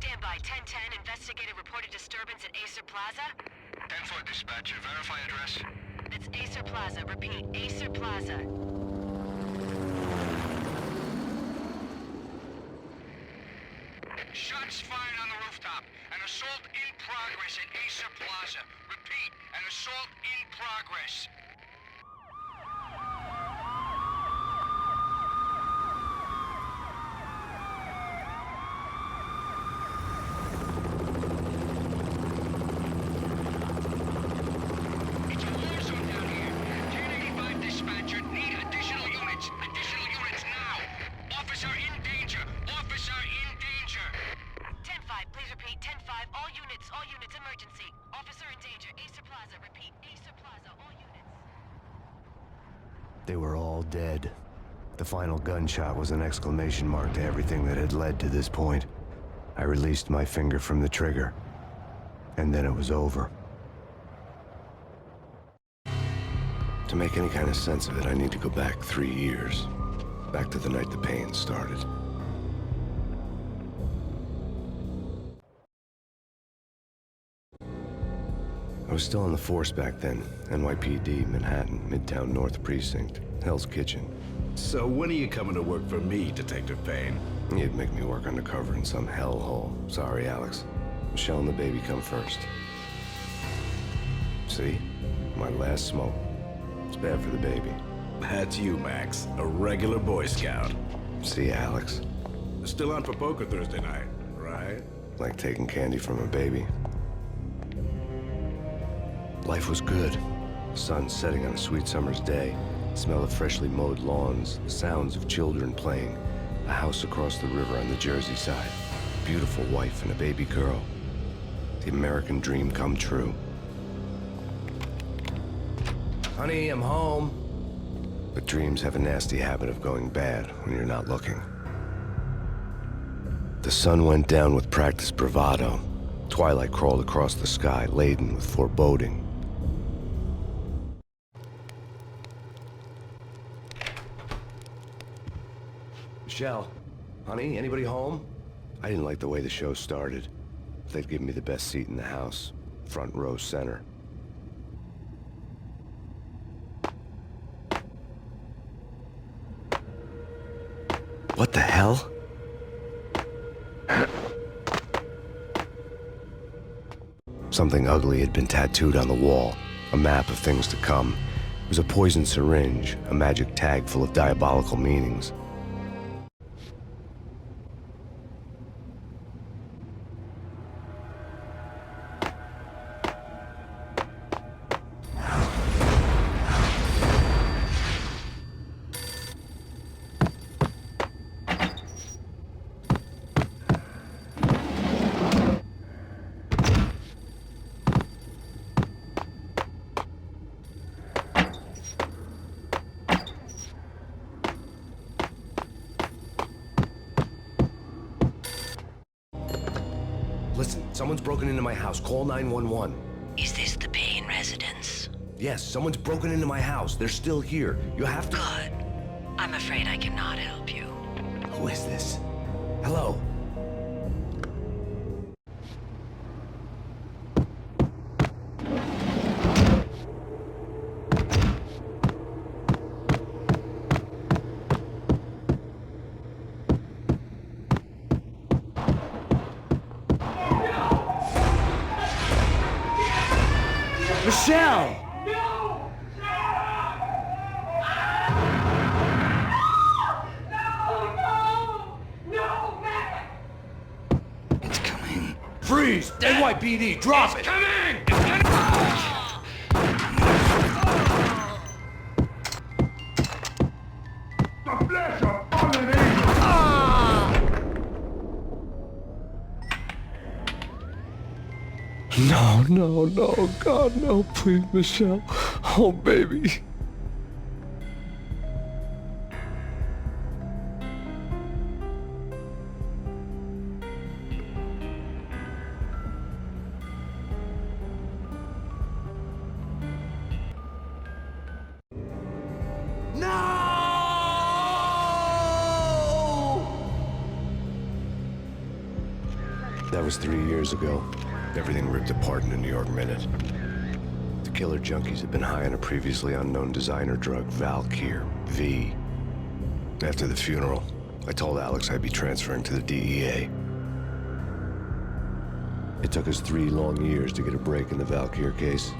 Stand by. 1010, investigated reported disturbance at Acer Plaza. 10-4 dispatcher, verify address. It's Acer Plaza. Repeat, Acer Plaza. Shots fired on the rooftop. An assault in progress at Acer Plaza. Repeat, an assault in progress. It's a war zone down here. 1085 dispatcher, need additional units. Additional units now. Officer in danger. Officer in danger. 10-5, please repeat. 10-5, all units, emergency. Officer in danger, Acer Plaza. Repeat, Acer Plaza, all units. They were all dead. The final gunshot was an exclamation mark to everything that had led to this point. I released my finger from the trigger, and then it was over. To make any kind of sense of it, I need to go back 3 years. Back to the night the Payne started. I was still on the force back then. NYPD, Manhattan, Midtown North Precinct, Hell's Kitchen. So when are you coming to work for me, Detective Payne? You'd make me work undercover in some hellhole. Sorry, Alex. Michelle and the baby come first. See? My last smoke. It's bad for the baby. That's you, Max. A regular Boy Scout. See, Alex? Still on for poker Thursday night, right? Like taking candy from a baby. Life was good. Sun setting on a sweet summer's day. Smell of freshly mowed lawns. The sounds of children playing. A house across the river on the Jersey side. Beautiful wife and a baby girl. The American dream come true. Honey, I'm home. But dreams have a nasty habit of going bad when you're not looking. The sun went down with practiced bravado. Twilight crawled across the sky, laden with foreboding. Michelle, honey, anybody home? I didn't like the way the show started. They'd given me the best seat in the house, front row center. What the hell? Something ugly had been tattooed on the wall, a map of things to come. It was a poison syringe, a magic tag full of diabolical meanings. Listen, someone's broken into my house. Call 911. Is this the Payne residence? Yes, someone's broken into my house. They're still here. You have to... Good. I'm afraid I cannot help you. Who is this? Hello? Michelle! It's coming. Freeze! NYPD, drop it! Coming! The flesh of fallen angels! No, no, no, God, no, please, Michelle. Oh, baby. That That was 3 years ago. Everything ripped apart in a New York minute. The killer junkies had been high on a previously unknown designer drug, Valkyr, V. After the funeral, I told Alex I'd be transferring to the DEA. It took us 3 long years to get a break in the Valkyr case.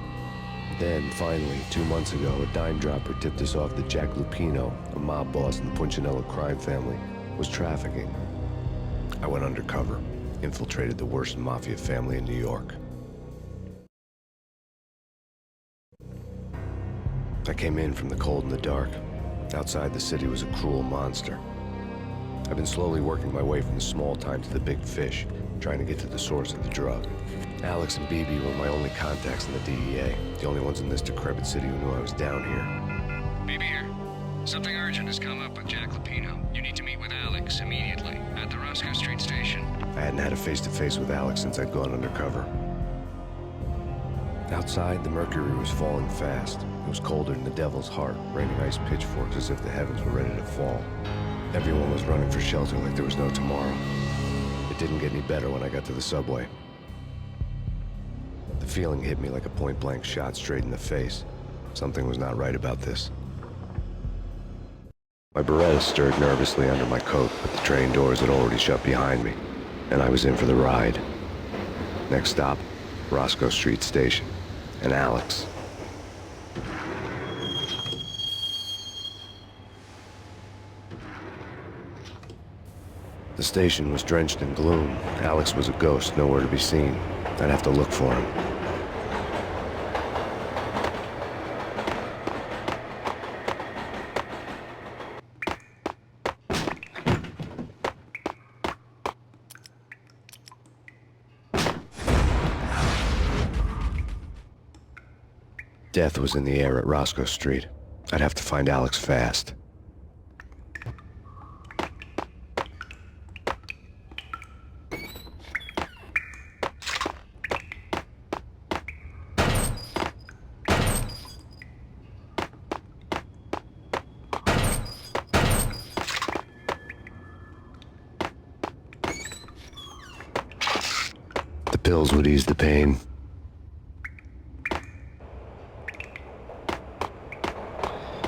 Then, finally, 2 months ago, a dime dropper tipped us off that Jack Lupino, a mob boss in the Punchinello crime family, was trafficking. I went undercover, infiltrated the worst mafia family in New York. I came in from the cold and the dark. Outside the city was a cruel monster. I've been slowly working my way from the small time to the big fish, trying to get to the source of the drug. Alex and BB were my only contacts in the DEA, the only ones in this decrepit city who knew I was down here. BB here. Something urgent has come up with Jack Lupino. You need to meet with Alex immediately at the Roscoe Street station. I hadn't had a face-to-face with Alex since I'd gone undercover. Outside, the mercury was falling fast. It was colder than the devil's heart, raining ice pitchforks as if the heavens were ready to fall. Everyone was running for shelter like there was no tomorrow. It didn't get any better when I got to the subway. The feeling hit me like a point-blank shot straight in the face. Something was not right about this. My Beretta stirred nervously under my coat, but the train doors had already shut behind me, and I was in for the ride. Next stop, Roscoe Street Station, and Alex. The station was drenched in gloom. Alex was a ghost, nowhere to be seen. I'd have to look for him. Death was in the air at Roscoe Street. I'd have to find Alex fast. The pills would ease the pain.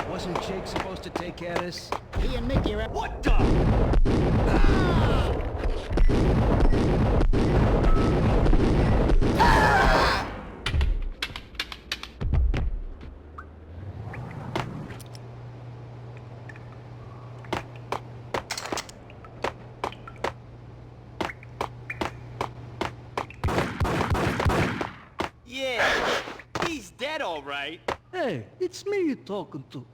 Wasn't Jake supposed to take care of this? He and Mickey are... What the? Yeah, he's dead, all right. Hey, it's me you're talking to.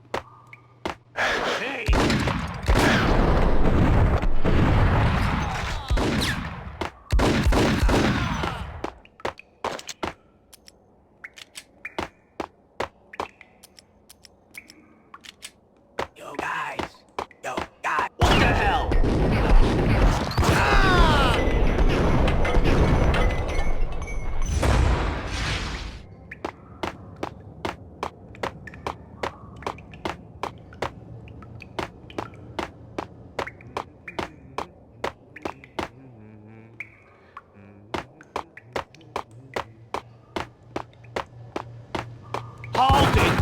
Hey! Yo, guys! Yo, guys! What the hell? Hold it!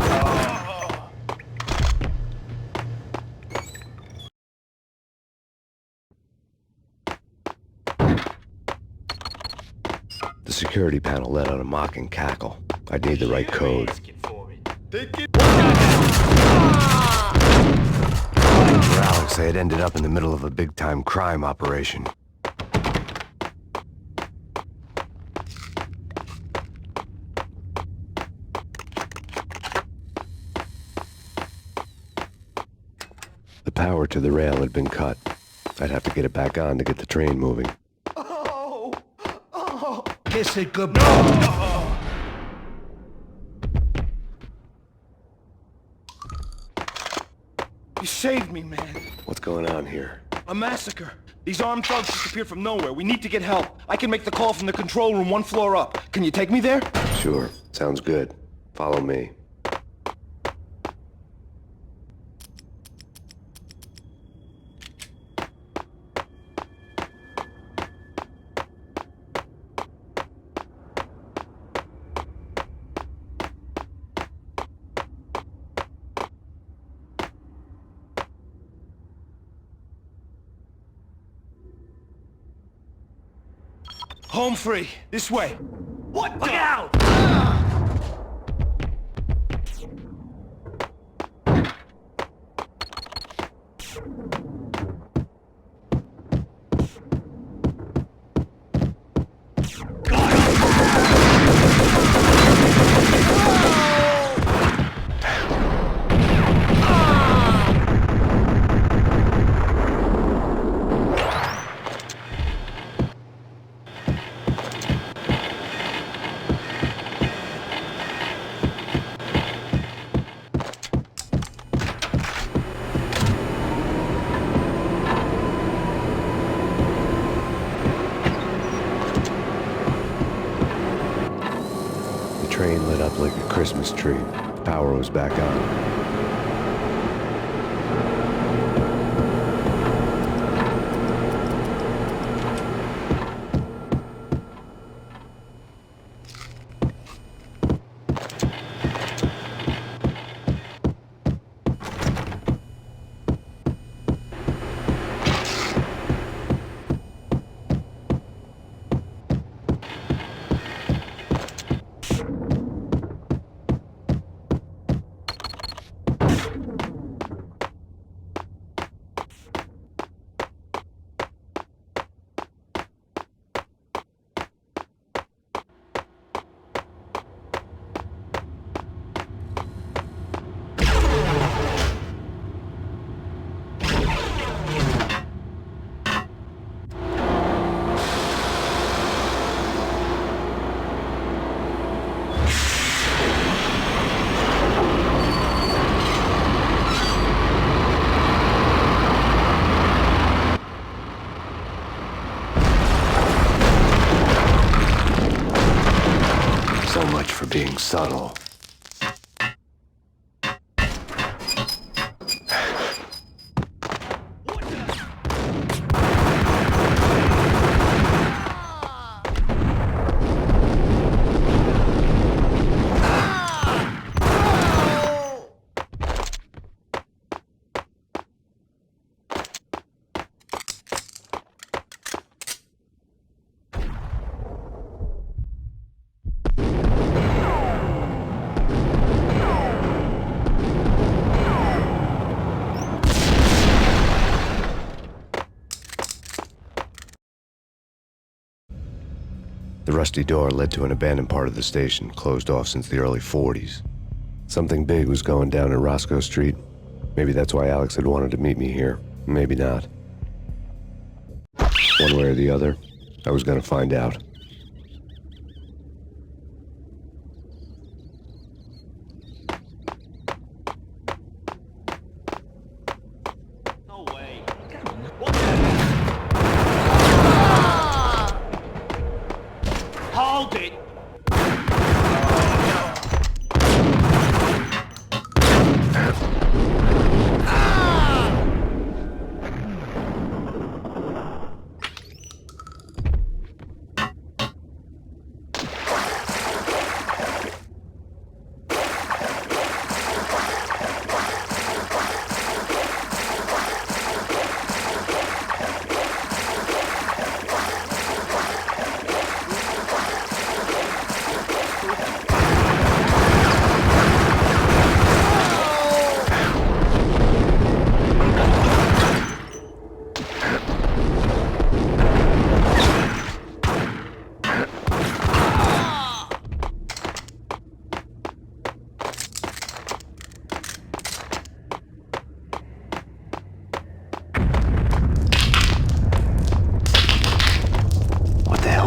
The security panel let out a mocking cackle. I'd need the right code. For Alex, they had ended up in the middle of a big-time crime operation. The power to the rail had been cut. I'd have to get it back on to get the train moving. Kiss it goodbye. You saved me, man. What's going on here? A massacre. These armed thugs just appeared from nowhere. We need to get help. I can make the call from the control room 1 floor up. Can you take me there? Sure. Sounds good. Follow me. Home free. This way. What the? Look out! The train lit up like a Christmas tree. Power was back on. So much for being subtle. The rusty door led to an abandoned part of the station, closed off since the early 40s. Something big was going down in Roscoe Street. Maybe that's why Alex had wanted to meet me here. Maybe not. One way or the other, I was gonna find out. No way. Hold it!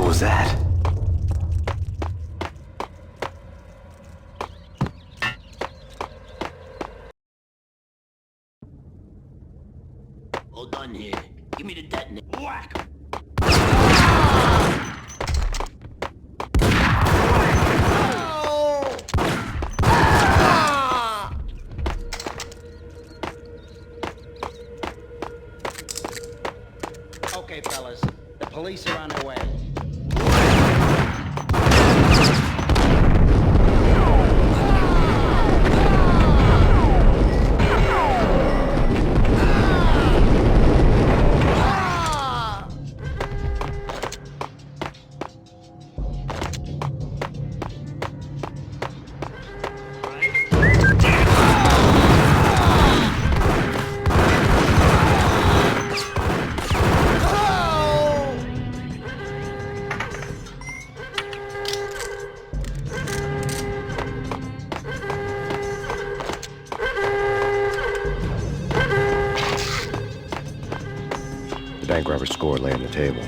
Was that? Hold on here. Give me the detonator. Whack! Okay, fellas. The police are on their way. $100 score lay on the table.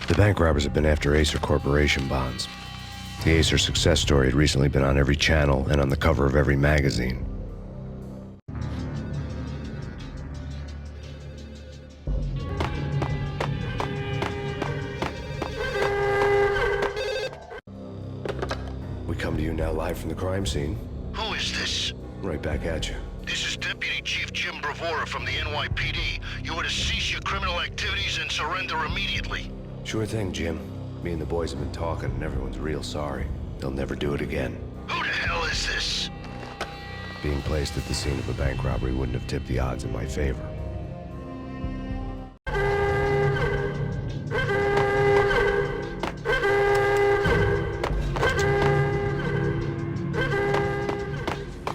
The bank robbers had been after Acer Corporation bonds. The Acer success story had recently been on every channel and on the cover of every magazine. We come to you now live from the crime scene. Who is this? Right back at you. This is Deputy Chief Jim Bravura from the NYPD. You are to cease your criminal activities and surrender immediately. Sure thing, Jim. Me and the boys have been talking and everyone's real sorry. They'll never do it again. Who the hell is this? Being placed at the scene of a bank robbery wouldn't have tipped the odds in my favor.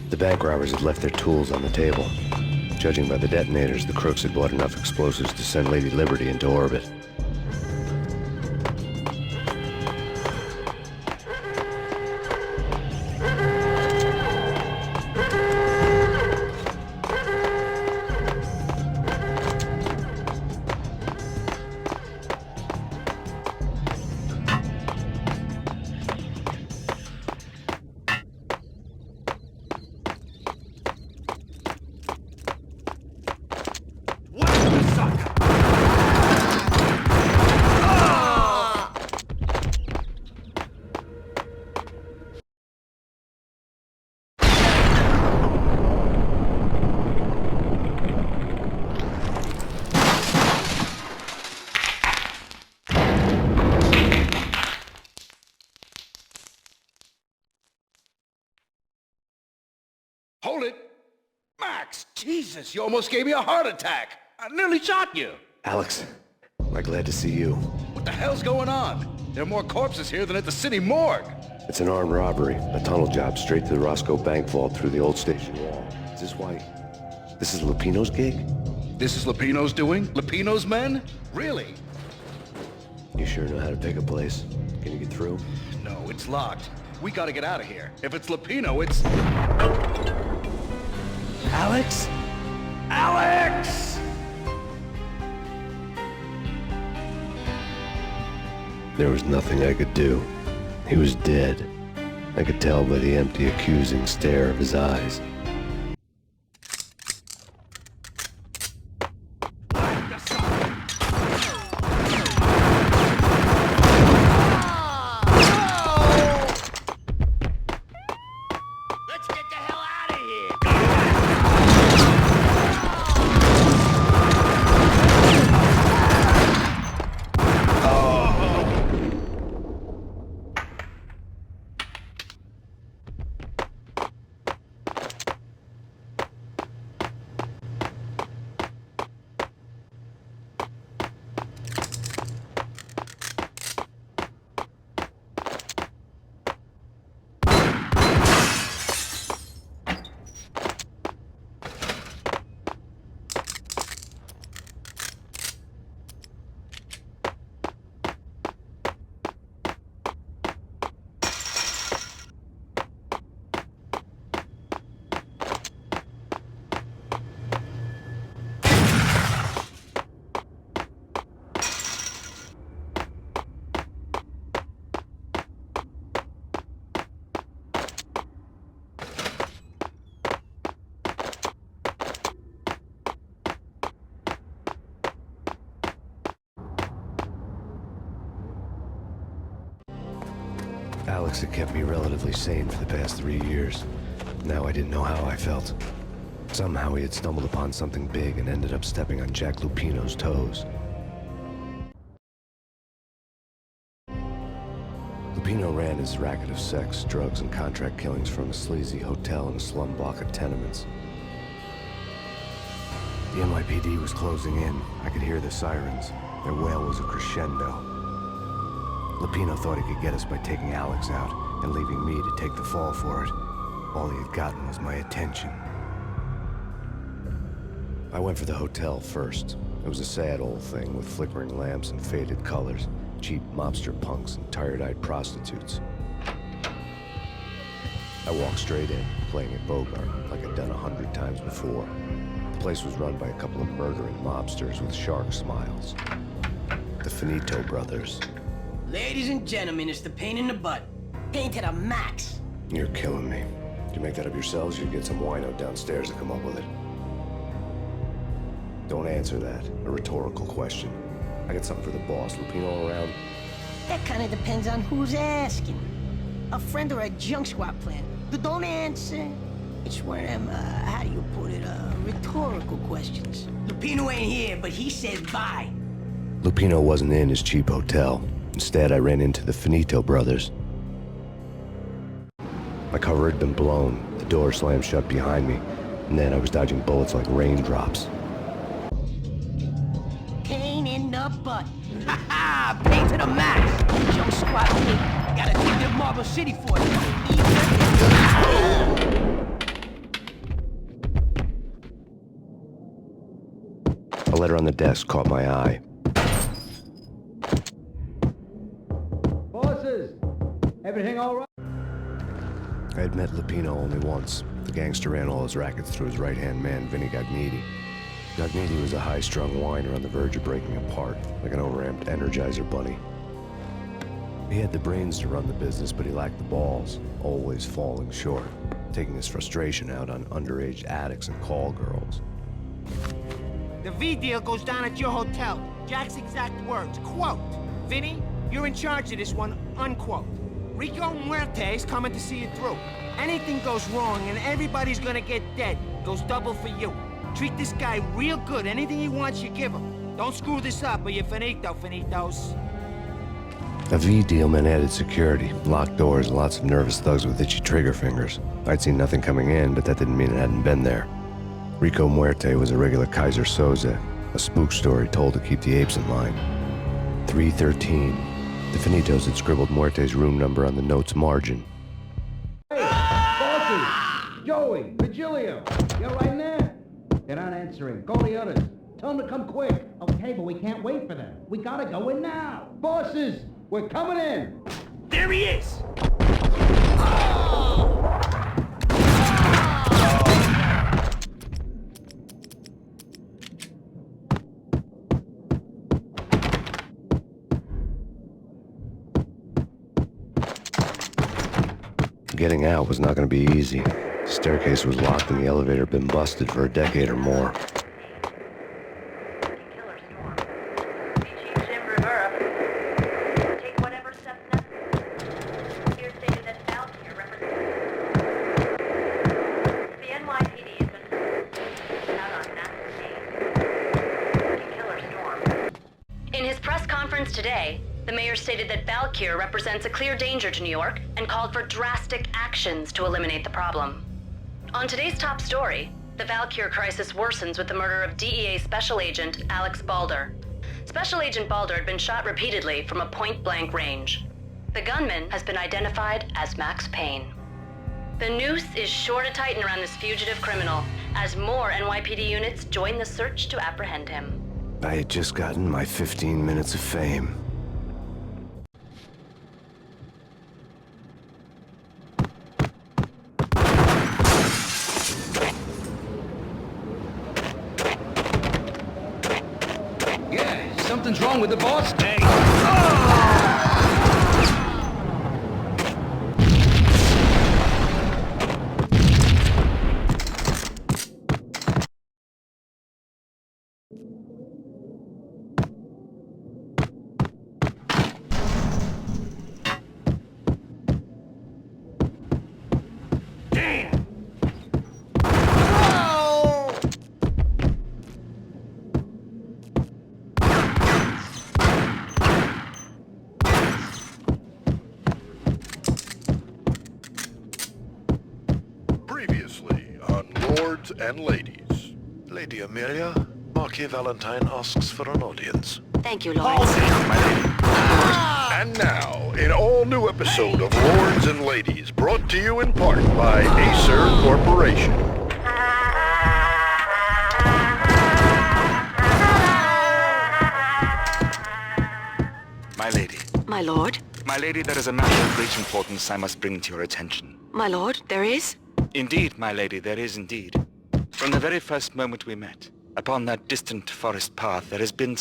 The bank robbers had left their tools on the table. Judging by the detonators, the crooks had bought enough explosives to send Lady Liberty into orbit. Hold it! Max! Jesus, you almost gave me a heart attack! I nearly shot you! Alex, am I glad to see you. What the hell's going on? There are more corpses here than at the city morgue! It's an armed robbery, a tunnel job straight to the Roscoe Bank vault through the old station wall. Is this why? This is Lupino's gig? This is Lupino's doing? Lupino's men? Really? You sure know how to pick a place. Can you get through? No, it's locked. We gotta get out of here. If it's Lupino, it's... Alex? Alex! There was nothing I could do. He was dead. I could tell by the empty, accusing stare of his eyes. Let's get the hell out of here! Alex had kept me relatively sane for the past 3 years. Now I didn't know how I felt. Somehow he had stumbled upon something big and ended up stepping on Jack Lupino's toes. Lupino ran his racket of sex, drugs, and contract killings from a sleazy hotel in a slum block of tenements. The NYPD was closing in. I could hear the sirens. Their wail was a crescendo. Lupino thought he could get us by taking Alex out and leaving me to take the fall for it. All he had gotten was my attention. I went for the hotel first. It was a sad old thing with flickering lamps and faded colors, cheap mobster punks and tired-eyed prostitutes. I walked straight in, playing at Bogart like I'd done 100 times before. place was run by a couple of murdering mobsters with shark smiles. The Finito brothers. Ladies and gentlemen, it's the pain in the butt. Pain to the max. You're killing me. Did you make that up yourselves, or you get some wino downstairs to come up with it? Don't answer that. A rhetorical question. I got something for the boss. Lupino around? That kind of depends on who's asking. A friend or a junk squad plan. Don't answer. It's one of them, how do you put it, rhetorical questions. Lupino ain't here, but he says bye. Lupino wasn't in his cheap hotel. Instead, I ran into the Finito brothers. My cover had been blown. The door slammed shut behind me. And then I was dodging bullets like raindrops. Pain in the butt. Ha ha! Pain to the max. Junk squad kid. Gotta take to Marble City for it. A letter on the desk caught my eye. Bosses, everything all right? I had met Lupino only once. The gangster ran all his rackets through his right-hand man, Vinny Gagniti. Gagniti was a high-strung whiner on the verge of breaking apart, like an overamped Energizer bunny. He had the brains to run the business, but he lacked the balls, always falling short, taking his frustration out on underage addicts and call girls. The V deal goes down at your hotel. Jack's exact words, quote, "Vinny, you're in charge of this one," unquote. Rico Muerte's coming to see you through. Anything goes wrong and everybody's gonna get dead. Goes double for you. Treat this guy real good. Anything he wants, you give him. Don't screw this up or you're finito, finitos. A V deal meant added security, locked doors, and lots of nervous thugs with itchy trigger fingers. I'd seen nothing coming in, but that didn't mean it hadn't been there. Rico Muerte was a regular Kaiser Soze, a spook story told to keep the apes in line. 313. The Finitos had scribbled Muerte's room number on the note's margin. Hey, bosses! Joey, Virgilio, you're right in there? They're not answering. Call the others. Tell them to come quick. Okay, but we can't wait for them. We gotta go in now. Bosses, we're coming in. There he is! Getting out was not going to be easy. The staircase was locked and the elevator had been busted for a decade or more. Killer storm. Chief Jim Rivera. Take whatever steps necessary. Here stated that Valkyrie represents the NYPD has been out on massive Payne. Killer storm. In his press conference today, the mayor stated that Valkyrie represents a clear danger to New York and called for drastic actions to eliminate the problem. On today's top story, the Valkyrie crisis worsens with the murder of DEA Special Agent Alex Balder. Special Agent Balder had been shot repeatedly from a point-blank range. The gunman has been identified as Max Payne. The noose is sure to tighten around this fugitive criminal as more NYPD units join the search to apprehend him. I had just gotten my 15 minutes of fame. Something's wrong with the boss. Hey. And ladies. Lady Amelia, Marquis Valentine asks for an audience. Thank you, Lord. And now, an all-new episode of Lords and Ladies, brought to you in part by Acer Corporation. My lady. My lord? My lady, there is a matter of great importance I must bring to your attention. My lord, there is? Indeed, my lady, there is indeed. From the very first moment we met, upon that distant forest path, there has been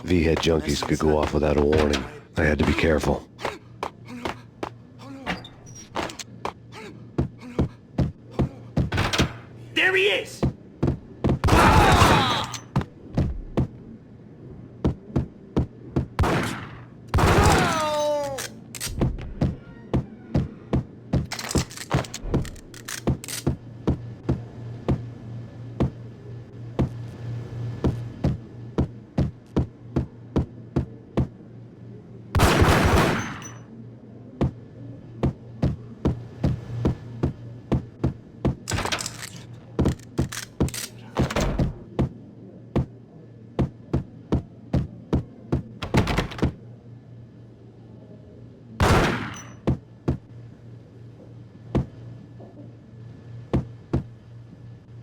V-head junkies could go off without a warning. I had to be careful. There he is!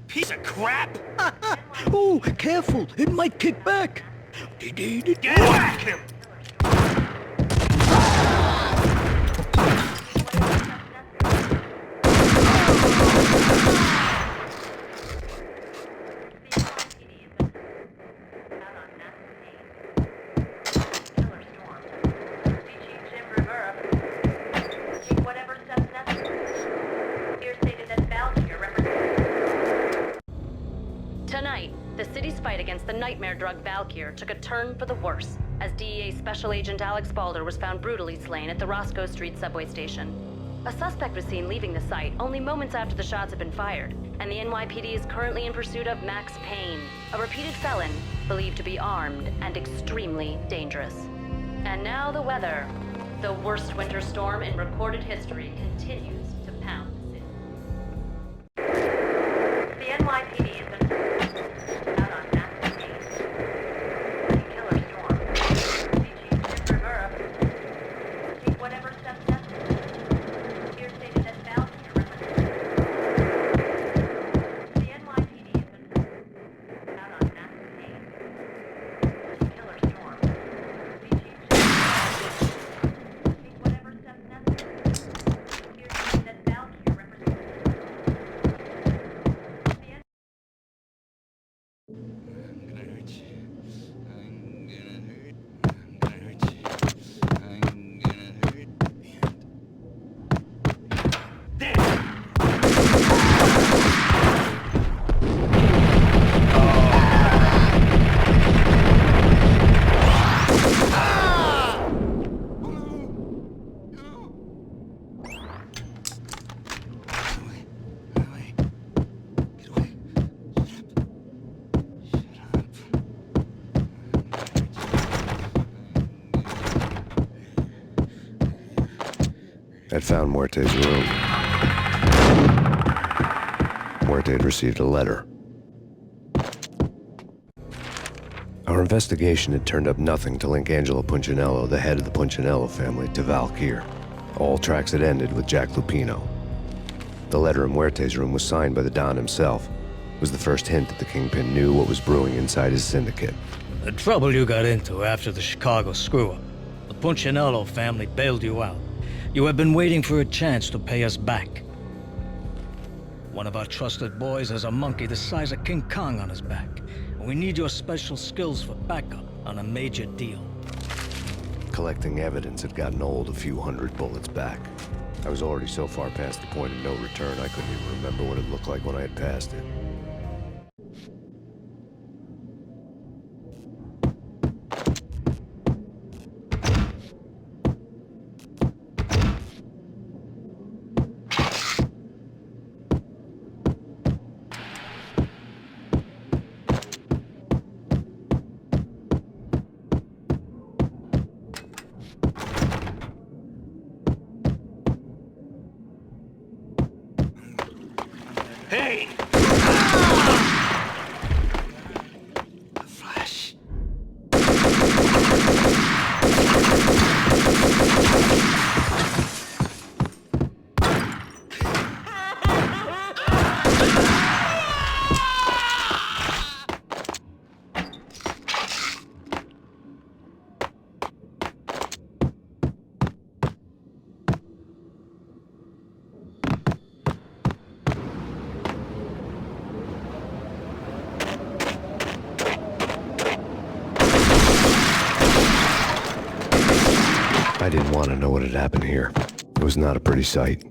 Piece of crap! Oh, careful! It might kick back! Get back him! Tonight, the city's fight against the nightmare drug Valkyr took a turn for the worse, as DEA Special Agent Alex Balder was found brutally slain at the Roscoe Street subway station. A suspect was seen leaving the site only moments after the shots had been fired, and the NYPD is currently in pursuit of Max Payne, a repeated felon believed to be armed and extremely dangerous. And now the weather. The worst winter storm in recorded history continues to pound the city. The NYPD has been out on Max Payne. Killer storm. DG Jim Rivera. Take whatever steps necessary. Here stated that Valkyr represents. The NYPD has been out on Max Payne. Killer storm. DG take whatever steps necessary. Here stated that Valkyr represents. I'd found Muerte's room. Muerte had received a letter. Our investigation had turned up nothing to link Angelo Punchinello, the head of the Punchinello family, to Valkyr. All tracks had ended with Jack Lupino. The letter in Muerte's room was signed by the Don himself. It was the first hint that the Kingpin knew what was brewing inside his syndicate. The trouble you got into after the Chicago screw-up. The Punchinello family bailed you out. You have been waiting for a chance to pay us back. One of our trusted boys has a monkey the size of King Kong on his back. And we need your special skills for backup on a major deal. Collecting evidence had gotten old a few hundred bullets back. I was already so far past the point of no return I couldn't even remember what it looked like when I had passed it. Hey! Flash. I didn't want to know what had happened here. It was not a pretty sight.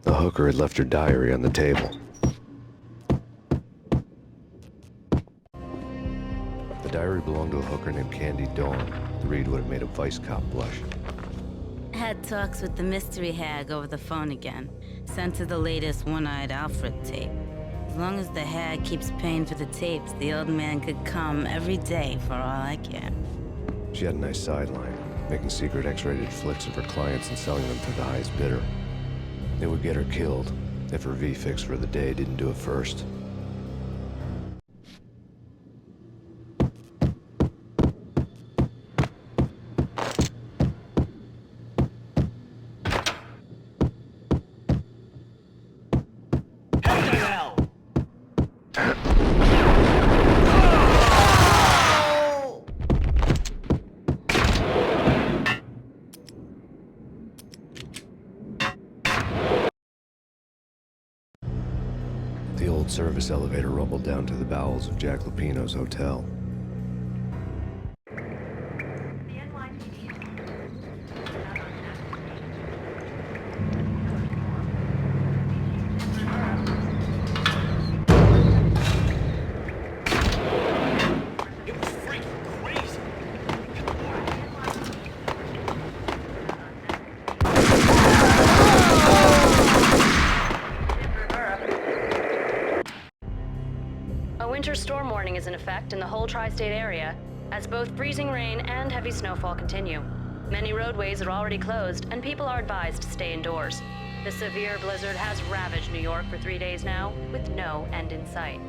The hooker had left her diary on the table. The diary belonged to a hooker named Candy Dawn. The read would have made a vice cop blush. Had talks with the mystery hag over the phone again. Sent her the latest One-Eyed Alfred tape. As long as the hag keeps paying for the tapes, the old man could come every day for all I care. She had a nice sideline, making secret X-rated flicks of her clients and selling them to the highest bidder. It would get her killed if her V-fix for the day didn't do it first. The old service elevator rumbled down to the bowels of Jack Lupino's hotel. Winter storm warning is in effect in the whole tri-state area, as both freezing rain and heavy snowfall continue. Many roadways are already closed, and people are advised to stay indoors. The severe blizzard has ravaged New York for 3 days now, with no end in sight.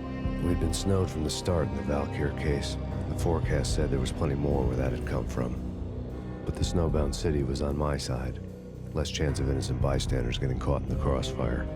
We'd been snowed from the start in the Valkyr case. The forecast said there was plenty more where that had come from. But the snowbound city was on my side. Less chance of innocent bystanders getting caught in the crossfire.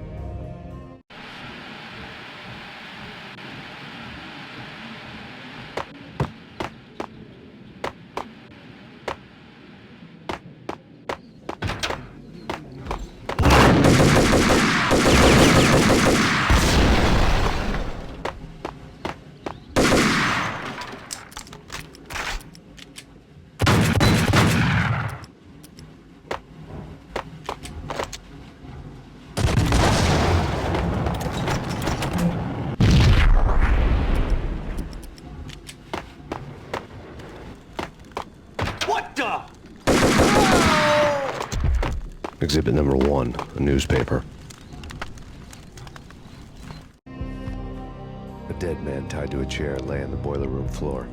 Exhibit number 1, a newspaper. A dead man tied to a chair lay on the boiler room floor.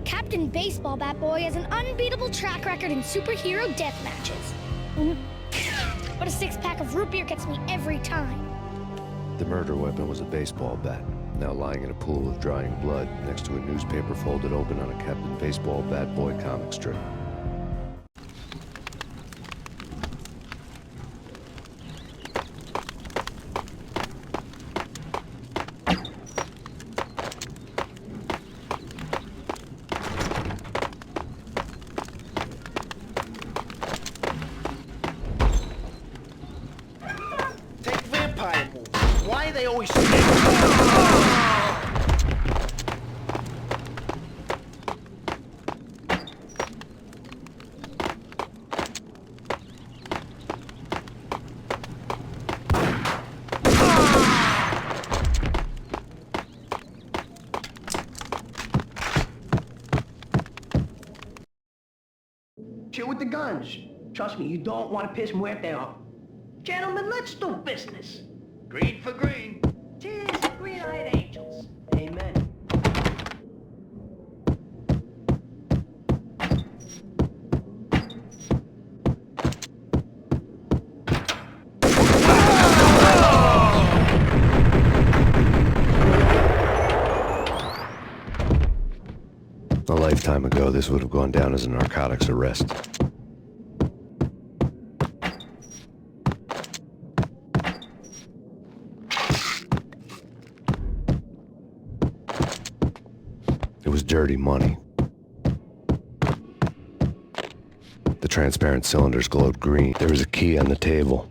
Captain Baseball Bat Boy has an unbeatable track record in superhero death matches. But a 6-pack of root beer gets me every time. The murder weapon was a baseball bat, now lying in a pool of drying blood next to a newspaper folded open on a Captain Baseball Bat Boy comic strip. Why are they always... with the guns. Trust me, you don't want to piss Muerte off. Gentlemen, let's do business. Green for green. Tis the green-eyed angels. Amen. A lifetime ago, this would have gone down as a narcotics arrest. It was dirty money. The transparent cylinders glowed green. There was a key on the table.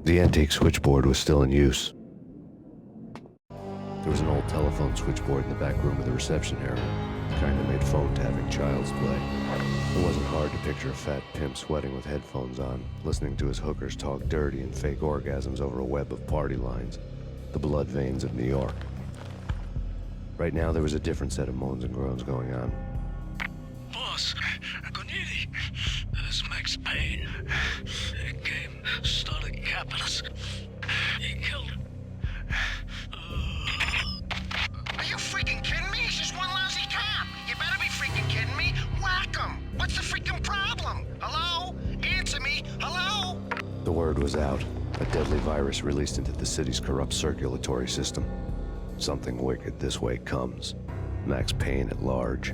The antique switchboard was still in use. There was an old telephone switchboard in the back room of the reception area, the kind that made phone tapping child's play. It wasn't hard to picture a fat pimp sweating with headphones on, listening to his hookers talk dirty and fake orgasms over a web of party lines, the blood veins of New York. Right now, there was a different set of moans and groans going on. Boss, Connery, this Max Payne. He came, started capping us. He killed him. Are you freaking kidding me? He's just one lousy cop. You better be freaking kidding me. Whack him. What's the freaking problem? Hello? Answer me. Hello? The word was out. A deadly virus released into the city's corrupt circulatory system. Something wicked this way comes. Max Payne at large.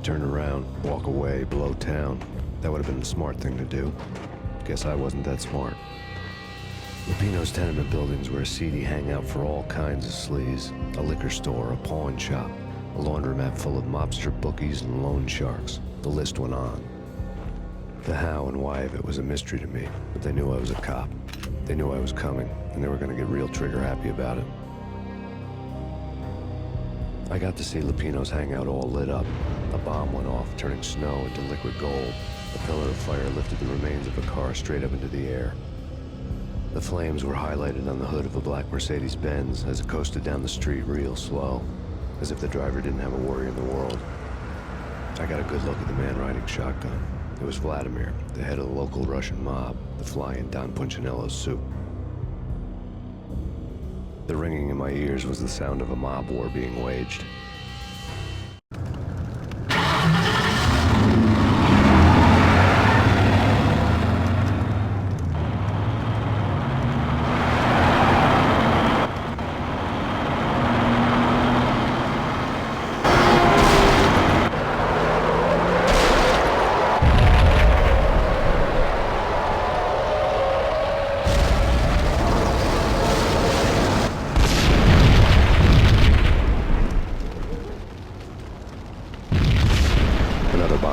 turn around, walk away, blow town. That would have been the smart thing to do. Guess I wasn't that smart. Lupino's tenement buildings were a seedy hangout for all kinds of sleaze. A liquor store, a pawn shop, a laundromat full of mobster bookies and loan sharks. The list went on. The how and why of it was a mystery to me, but they knew I was a cop. They knew I was coming, and they were going to get real trigger-happy about it. I got to see Lupino's hangout all lit up. A bomb went off, turning snow into liquid gold. A pillar of fire lifted the remains of a car straight up into the air. The flames were highlighted on the hood of a black Mercedes-Benz as it coasted down the street real slow, as if the driver didn't have a worry in the world. I got a good look at the man riding shotgun. It was Vladimir, the head of the local Russian mob, the fly in Don Punchinello's soup. The ringing in my ears was the sound of a mob war being waged.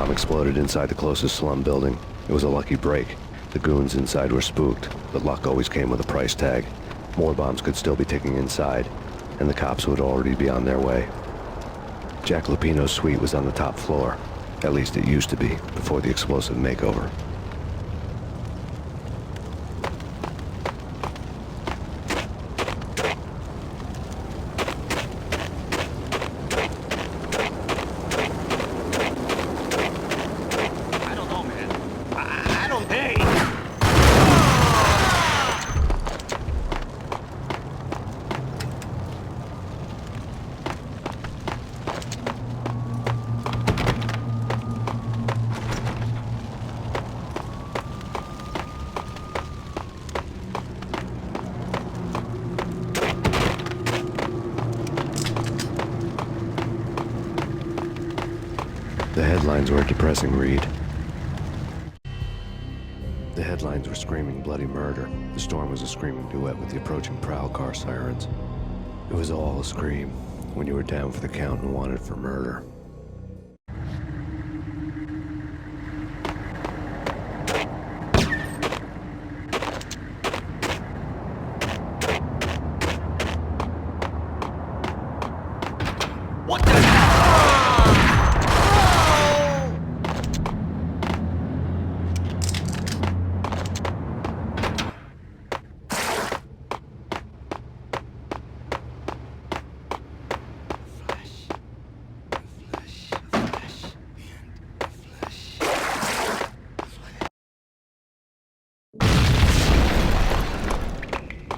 Exploded inside the closest slum building. It was a lucky break. The goons inside were spooked, but luck always came with a price tag. More bombs could still be ticking inside, and the cops would already be on their way. Jack Lupino's suite was on the top floor. At least it used to be, before the explosive makeover. The headlines were a depressing read. The headlines were screaming bloody murder. The storm was a screaming duet with the approaching prowl car sirens. It was all a scream when you were down for the count and wanted for murder.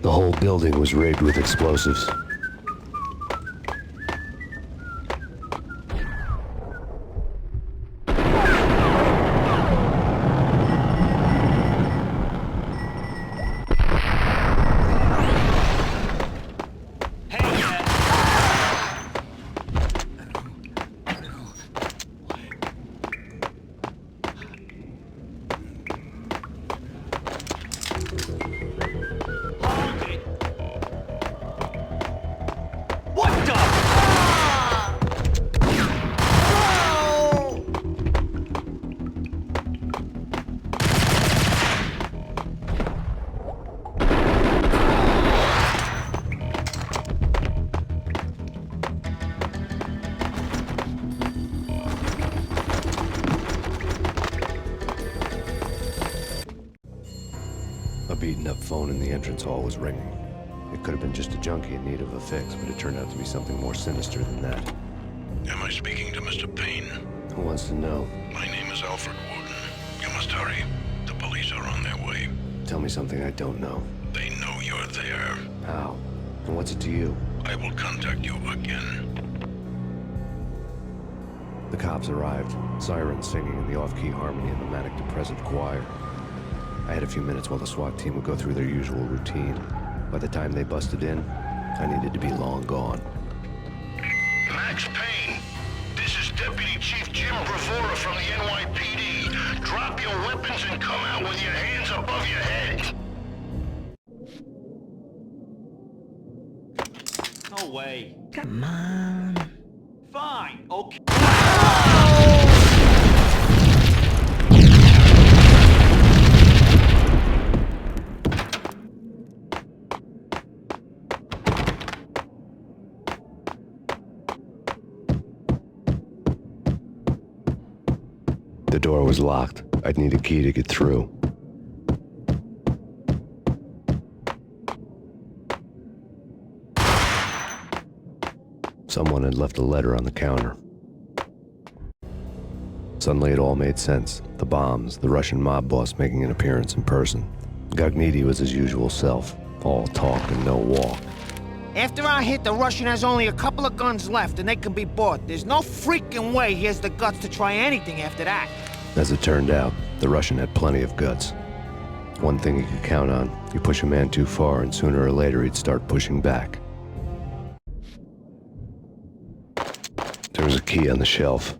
The whole building was rigged with explosives. A beaten-up phone in the entrance hall was ringing. It could have been just a junkie in need of a fix, but it turned out to be something more sinister than that. Am I speaking to Mr. Payne? Who wants to know? My name is Alfred Warden. You must hurry. The police are on their way. Tell me something I don't know. They know you're there. How? And what's it to you? I will contact you again. The cops arrived, sirens singing in the off-key harmony of the manic-depressive choir. I had a few minutes while the SWAT team would go through their usual routine. By the time they busted in, I needed to be long gone. Max Payne, this is Deputy Chief Jim Come out with your hands above your head. No way. Come on. Fine, okay. The door was locked. I'd need a key to get through. Someone had left a letter on the counter. Suddenly it all made sense. The bombs, the Russian mob boss making an appearance in person. Gagniti was his usual self, all talk and no walk. After our hit, the Russian has only a couple of guns left, and they can be bought. There's no freaking way he has the guts to try anything after that. As it turned out, the Russian had plenty of guts. One thing you could count on, you push a man too far and sooner or later he'd start pushing back. There was a key on the shelf.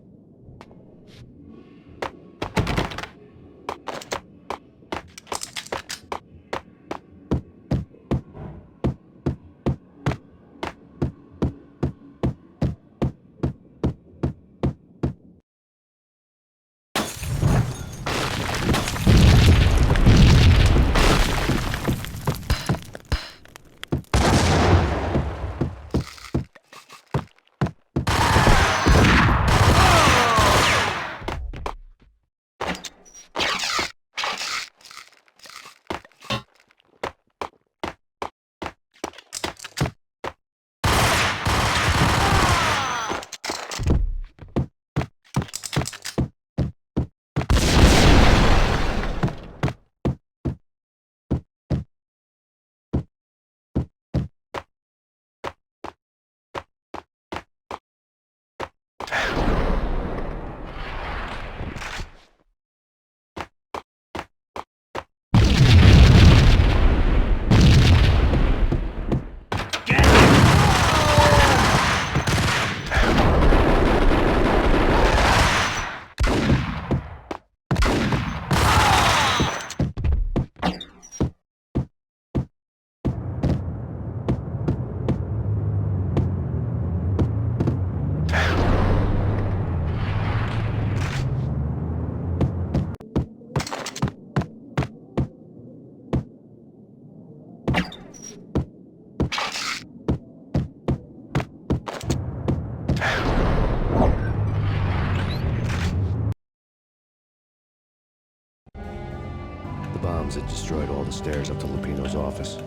The bombs had destroyed all the stairs up to Lupino's office.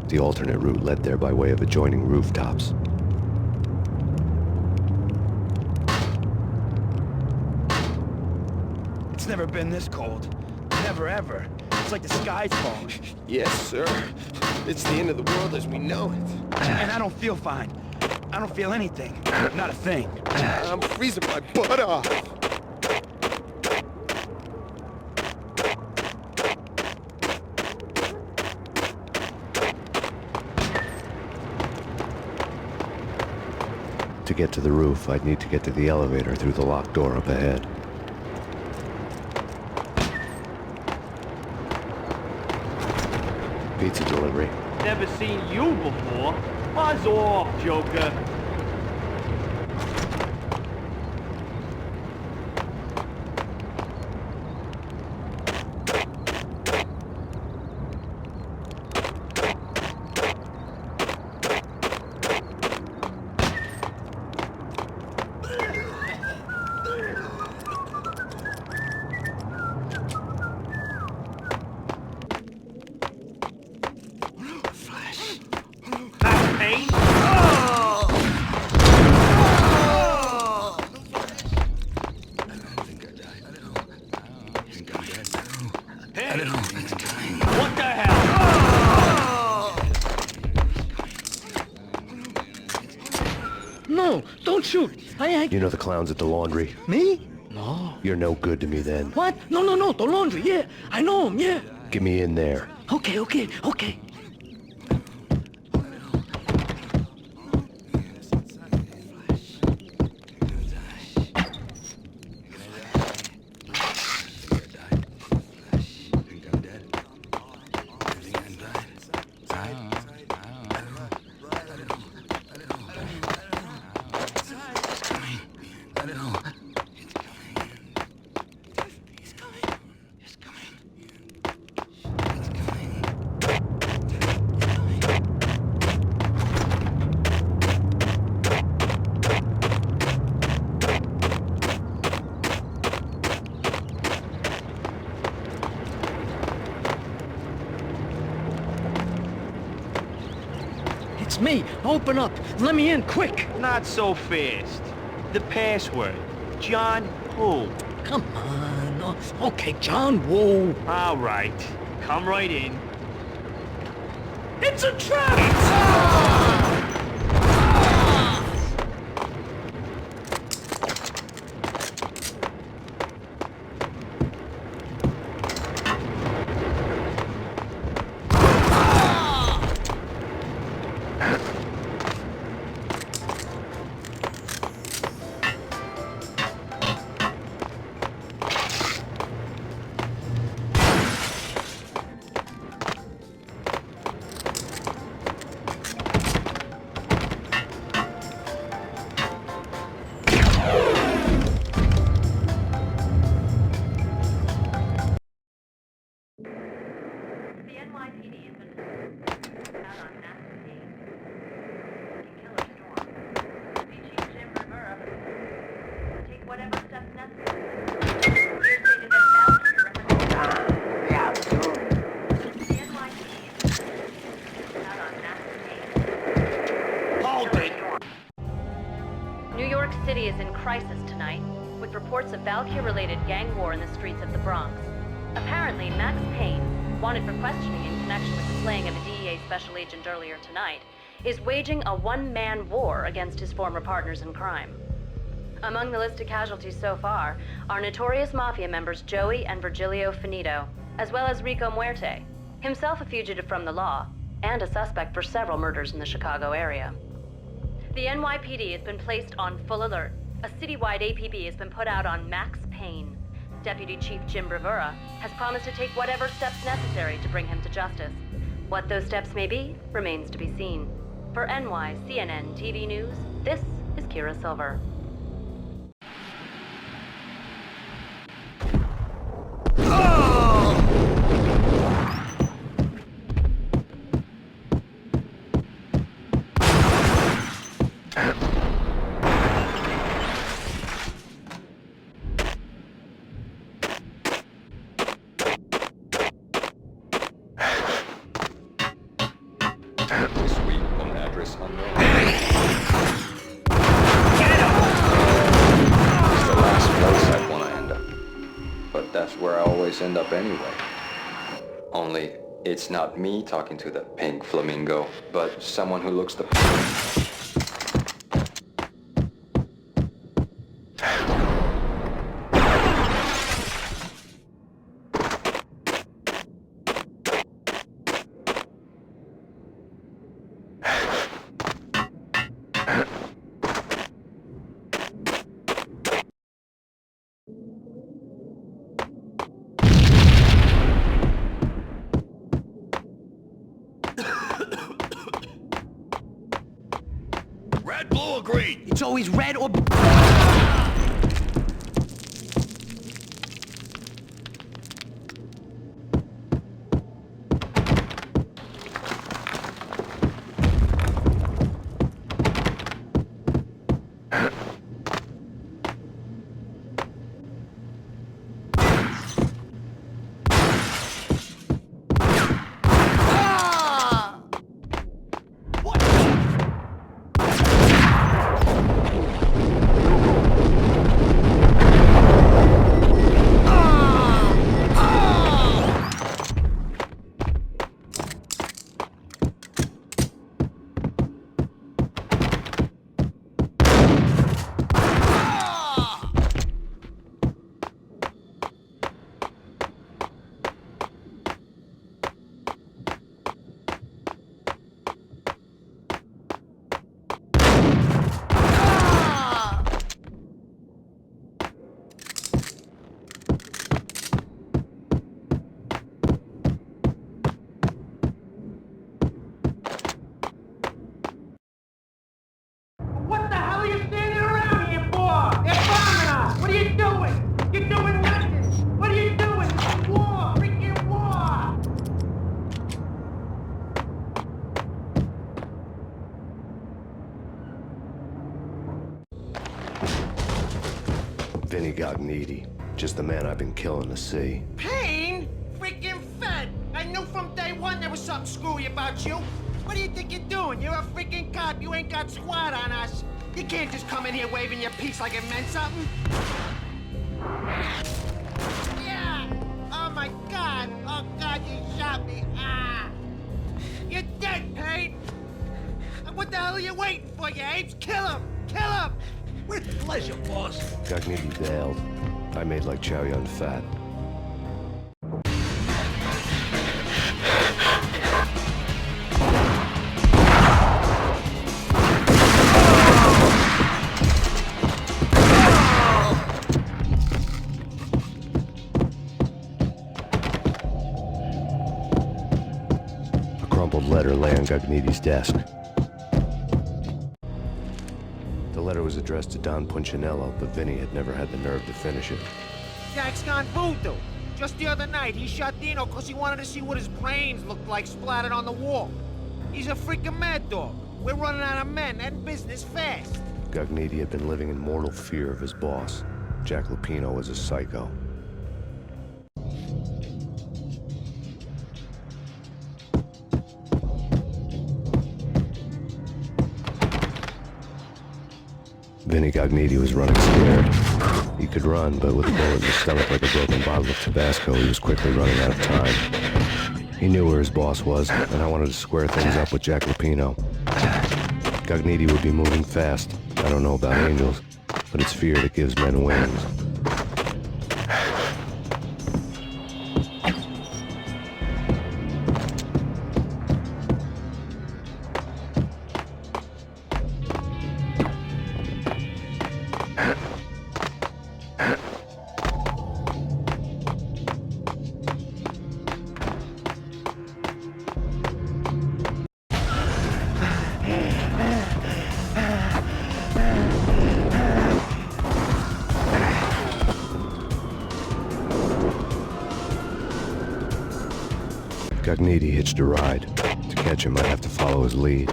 The alternate route led there by way of adjoining rooftops. It's never been this cold. Never ever. It's like the sky's falling. Yes, sir. It's the end of the world as we know it. And I don't feel fine. I don't feel anything. Not a thing. I'm freezing my butt off. To get to the roof, I'd need to get to the elevator through the locked door up ahead. Pizza delivery. Never seen you before. Buzz off, Joker. Payne? What the hell? No, don't shoot. You know the clowns at the laundry? Me? No. You're no good to me then. What? No, the laundry, yeah. I know him, yeah. Get me in there. Okay. It's me. Open up. Let me in, quick. Not so fast. The password. John who? Come on. Okay, John Woo. All right. Come right in. It's a trap! The NYPD has been out on massive Payne. Killer storm. Chief Jim Rivera take whatever steps necessary. Here's stated that Valkyrie represents the NYPD is out on massive Payne. Hold it! New York City is in crisis tonight, with reports of Valkyrie-related gang war in the streets of the Bronx. Apparently, Max Payne, wanted for questioning in connection with the slaying of a DEA special agent earlier tonight, is waging a one-man war against his former partners in crime. Among the list of casualties so far are notorious mafia members Joey and Virgilio Finito, as well as Rico Muerte, himself a fugitive from the law, and a suspect for several murders in the Chicago area. The NYPD has been placed on full alert. A citywide APB has been put out on Max Payne. Deputy Chief Jim Rivera has promised to take whatever steps necessary to bring him to justice. What those steps may be remains to be seen. For NYCNN TV News, this is Kira Silver. Suite on address unknown. It's the last place I'd want to end up. But that's where I always end up anyway. Only, it's not me talking to the pink flamingo, but someone who looks the part. Red, blue, or green? It's always red or... What the hell are you standing around here for? They're bombing us! What are you doing? You're doing nothing! What are you doing? It's war! Freaking war! Vinny got needy. Just the man I've been killing to see. Payne? Freaking fed! I knew from day one there was something screwy about you. What do you think you're doing? You're a freaking cop. You ain't got squad on us. You can't just come in here waving your piece like it meant something. Yeah! Oh my God! Oh God, you shot me! Ah! You're dead, Payne! What the hell are you waiting for, you apes? Kill him! Kill him! With pleasure, boss. Gagnetti bailed. I made like Chow Yun Fat. A crumpled letter lay on Gagnetti's desk. The letter was addressed to Don Punchinello, but Vinny had never had the nerve to finish it. Jack's gone voodoo. Just the other night, he shot Dino because he wanted to see what his brains looked like splattered on the wall. He's a freaking mad dog. We're running out of men and business fast. Gagnetti had been living in mortal fear of his boss. Jack Lupino was a psycho. Vinny Gagnetti was running scared. He could run, but with a bullet in his stomach like a broken bottle of Tabasco, he was quickly running out of time. He knew where his boss was, and I wanted to square things up with Jack Lupino. Gagnetti would be moving fast. I don't know about angels, but it's fear that gives men wings. Gagnetti hitched a ride. To catch him, I'd have to follow his lead.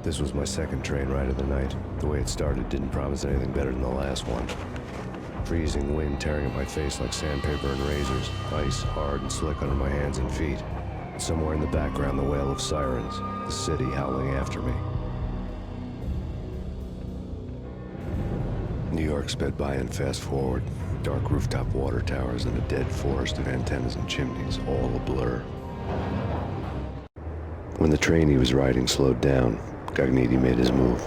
This was my second train ride of the night. The way it started didn't promise anything better than the last one. Freezing wind tearing at my face like sandpaper and razors. Ice hard and slick under my hands and feet. Somewhere in the background, the wail of sirens. The city howling after me. New York sped by and fast forward. Dark rooftop water towers and a dead forest of antennas and chimneys, all a blur. When the train he was riding slowed down, Gagnetti made his move.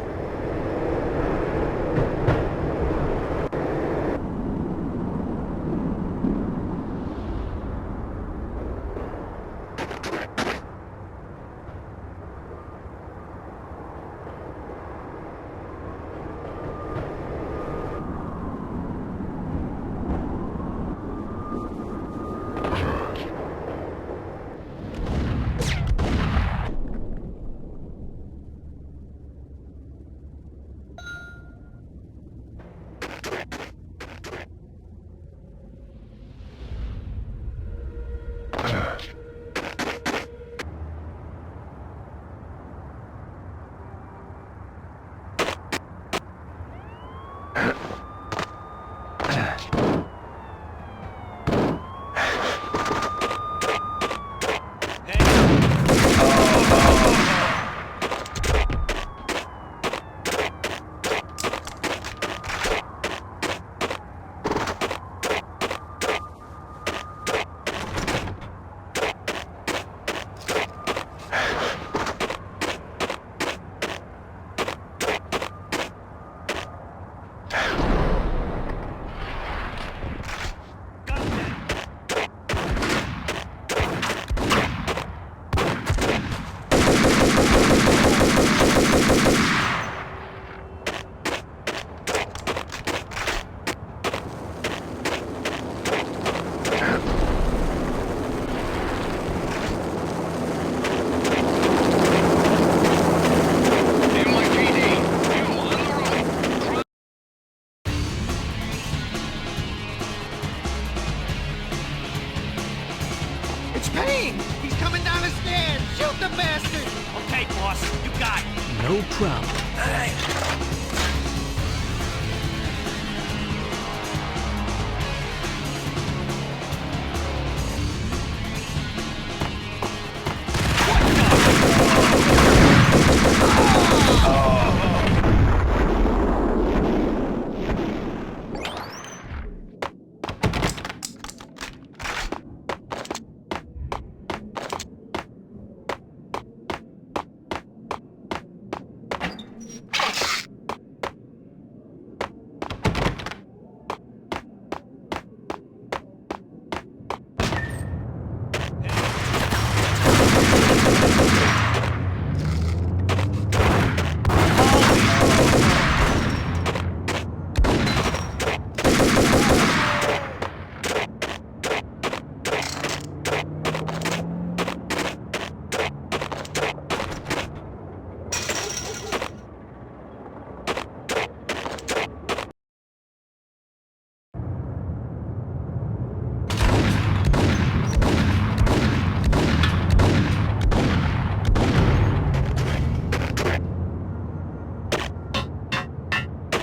It's Payne! He's coming down the stairs! Shoot the bastard! Okay, boss, you got it. No problem.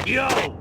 Yo!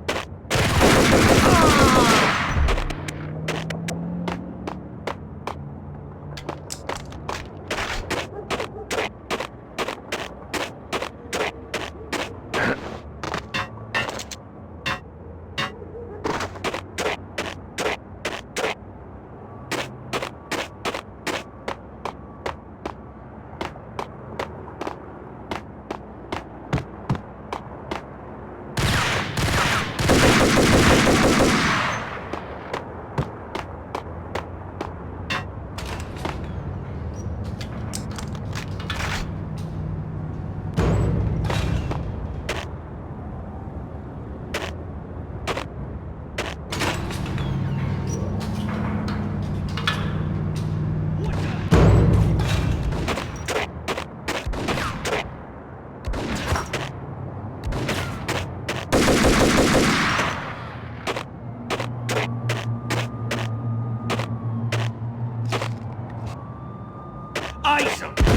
Ice 'em!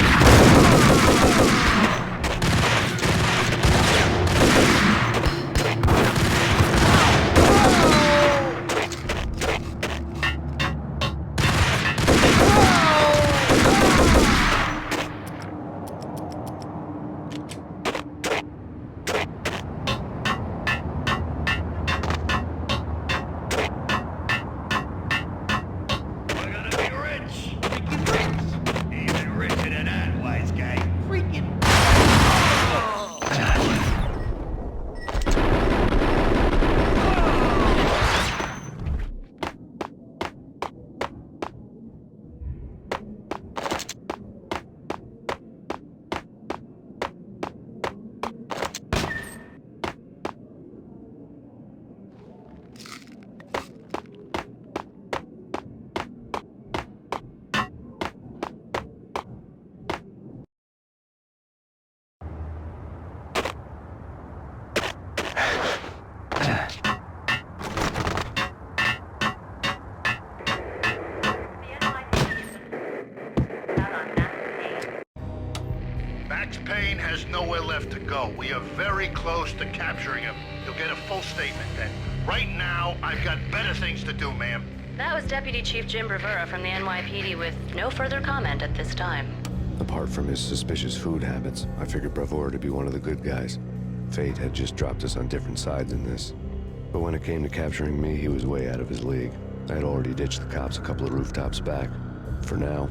Payne has nowhere left to go. We are very close to capturing him. You'll get a full statement then. Right now, I've got better things to do, ma'am. That was Deputy Chief Jim Bravura from the NYPD with no further comment at this time. Apart from his suspicious food habits, I figured Bravura to be one of the good guys. Fate had just dropped us on different sides in this. But when it came to capturing me, he was way out of his league. I had already ditched the cops a couple of rooftops back. For now,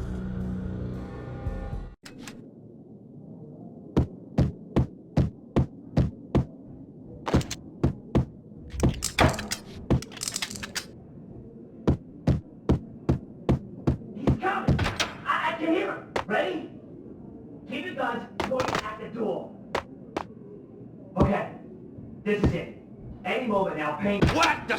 Ready? Keep your guns pointing at the door. Okay, this is it. Any moment now, Payne. What the?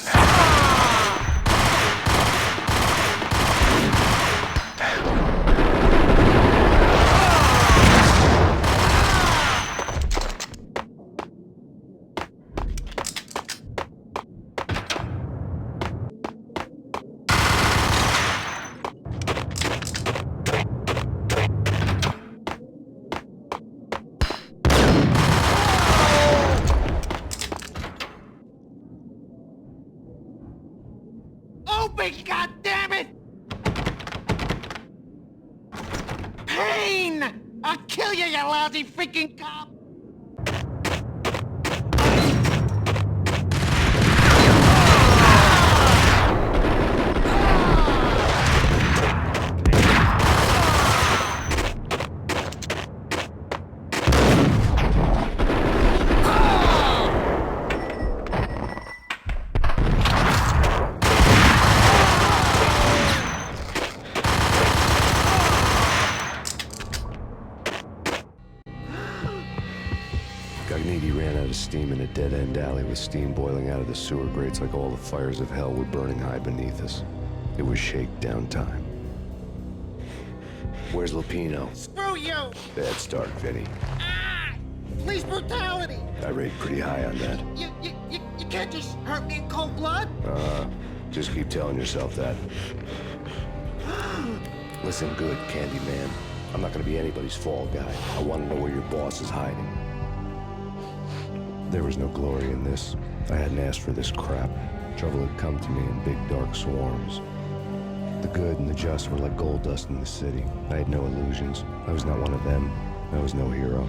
open, goddammit! Payne! I'll kill you, you lousy freaking cop! Cogniti ran out of steam in a dead-end alley with steam boiling out of the sewer grates like all the fires of hell were burning high beneath us. It was shakedown time. Where's Lupino? Screw you! Bad start, Vinny. Ah! Police brutality! I rate pretty high on that. You can't just hurt me in cold blood? Just keep telling yourself that. Listen good, Candyman. I'm not gonna be anybody's fall guy. I want to know where your boss is hiding. There was no glory in this. I hadn't asked for this crap. Trouble had come to me in big dark swarms. The good and the just were like gold dust in the city. I had no illusions. I was not one of them. I was no hero.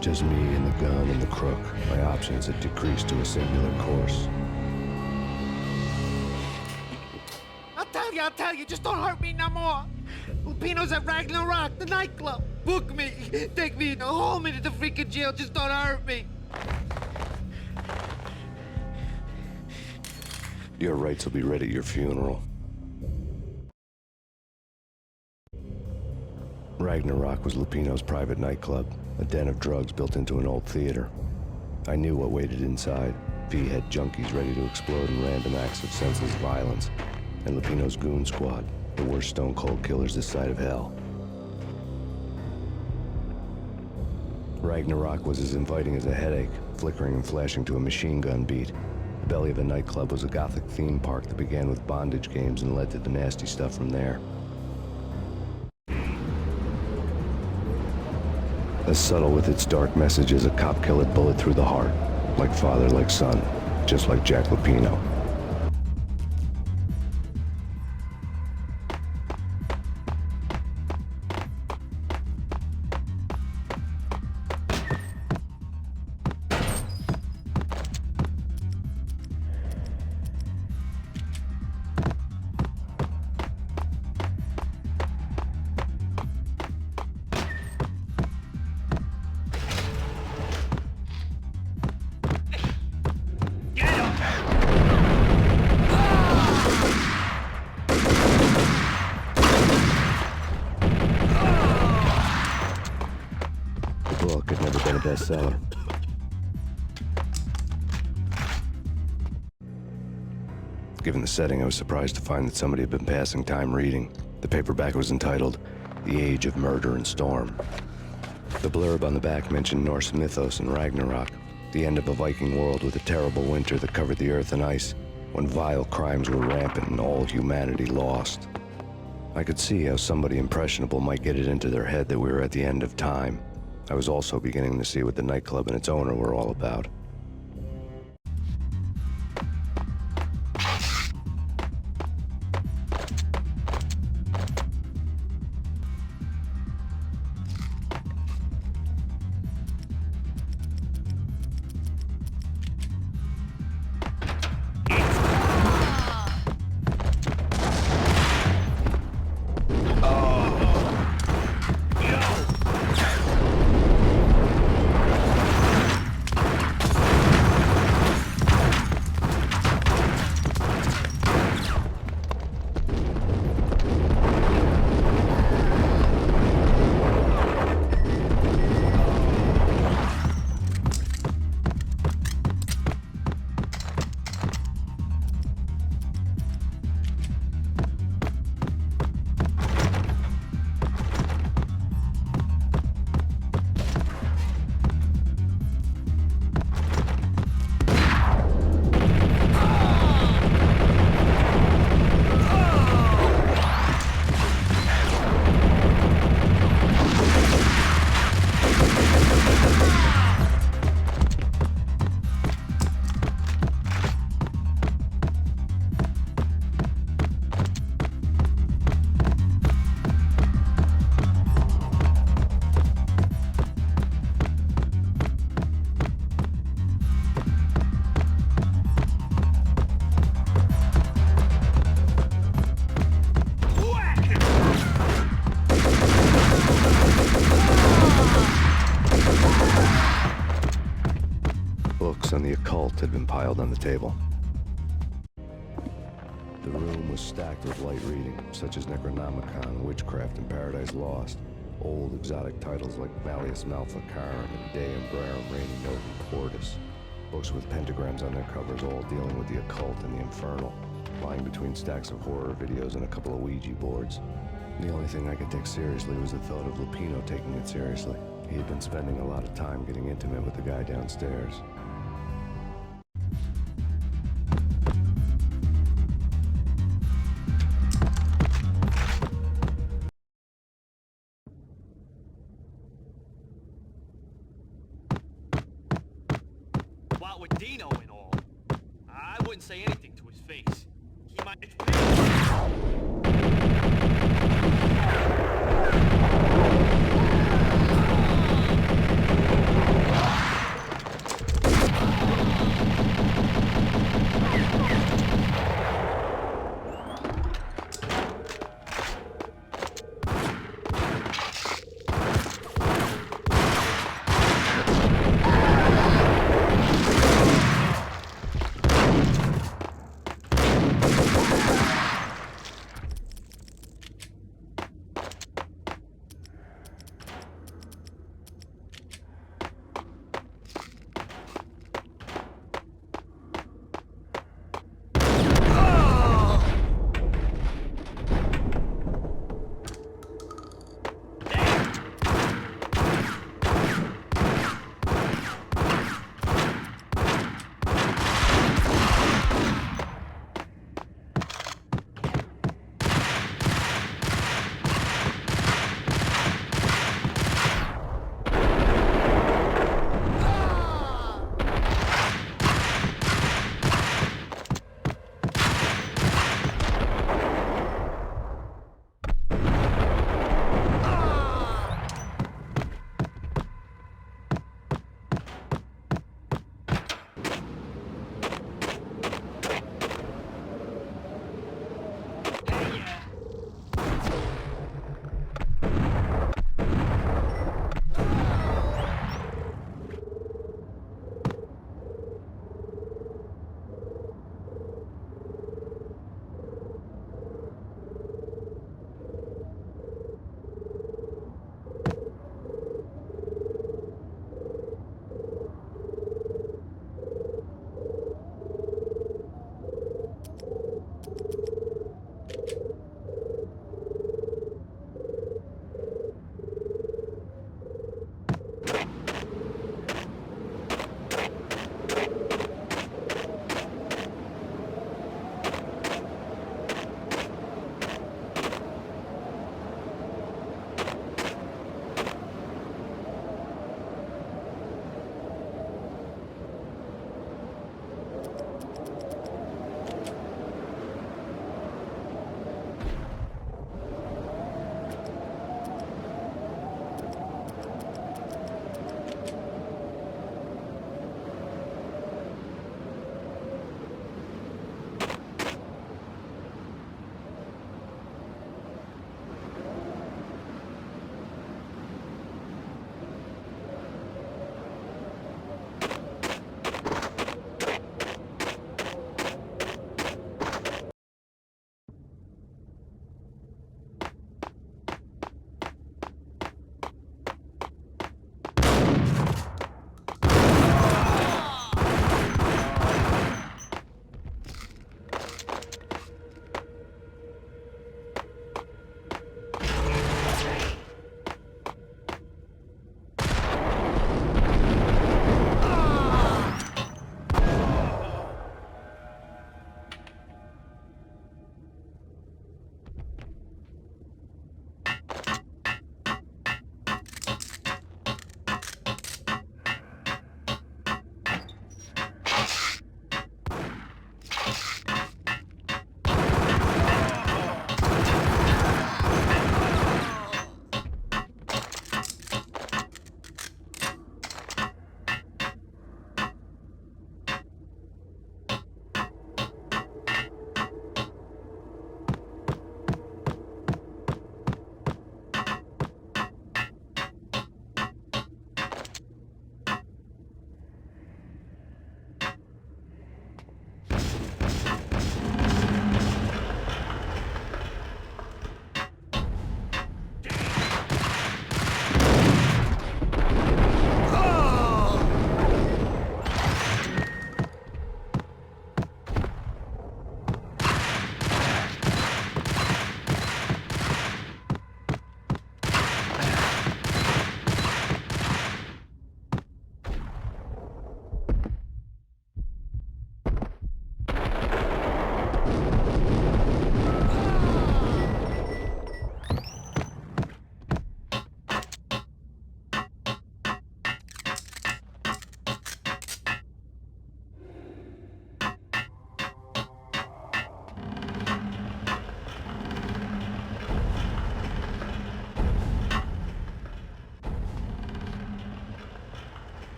Just me and the gun and the crook. My options had decreased to a singular course. I'll tell you, just don't hurt me no more. Lupino's at Ragnarok, the nightclub. Book me, take me, haul me to the freaking jail, just don't hurt me. Your rights will be read at your funeral. Ragnarok was Lupino's private nightclub, a den of drugs built into an old theater. I knew what waited inside. V had junkies ready to explode in random acts of senseless violence, and Lupino's goon squad, the worst stone-cold killers this side of hell. Ragnarok was as inviting as a headache, flickering and flashing to a machine gun beat. The belly of the nightclub was a gothic theme park that began with bondage games and led to the nasty stuff from there. As subtle with its dark message as a cop killer bullet through the heart, like father, like son, just like Jack Lupino. Bestseller. Given the setting, I was surprised to find that somebody had been passing time reading. The paperback was entitled, The Age of Murder and Storm. The blurb on the back mentioned Norse mythos and Ragnarok, the end of a Viking world with a terrible winter that covered the earth in ice, when vile crimes were rampant and all humanity lost. I could see how somebody impressionable might get it into their head that we were at the end of time. I was also beginning to see what the nightclub and its owner were all about. had been piled on the table. The room was stacked with light reading, such as Necronomicon, Witchcraft, and Paradise Lost. Old exotic titles like Malleus Maleficarum and Deum Rerum Reini Novum Cordis. Books with pentagrams on their covers, all dealing with the occult and the infernal. Lying between stacks of horror videos and a couple of Ouija boards. The only thing I could take seriously was the thought of Lupino taking it seriously. He had been spending a lot of time getting intimate with the guy downstairs. What with Dino and all, I wouldn't say anything to his face. He might...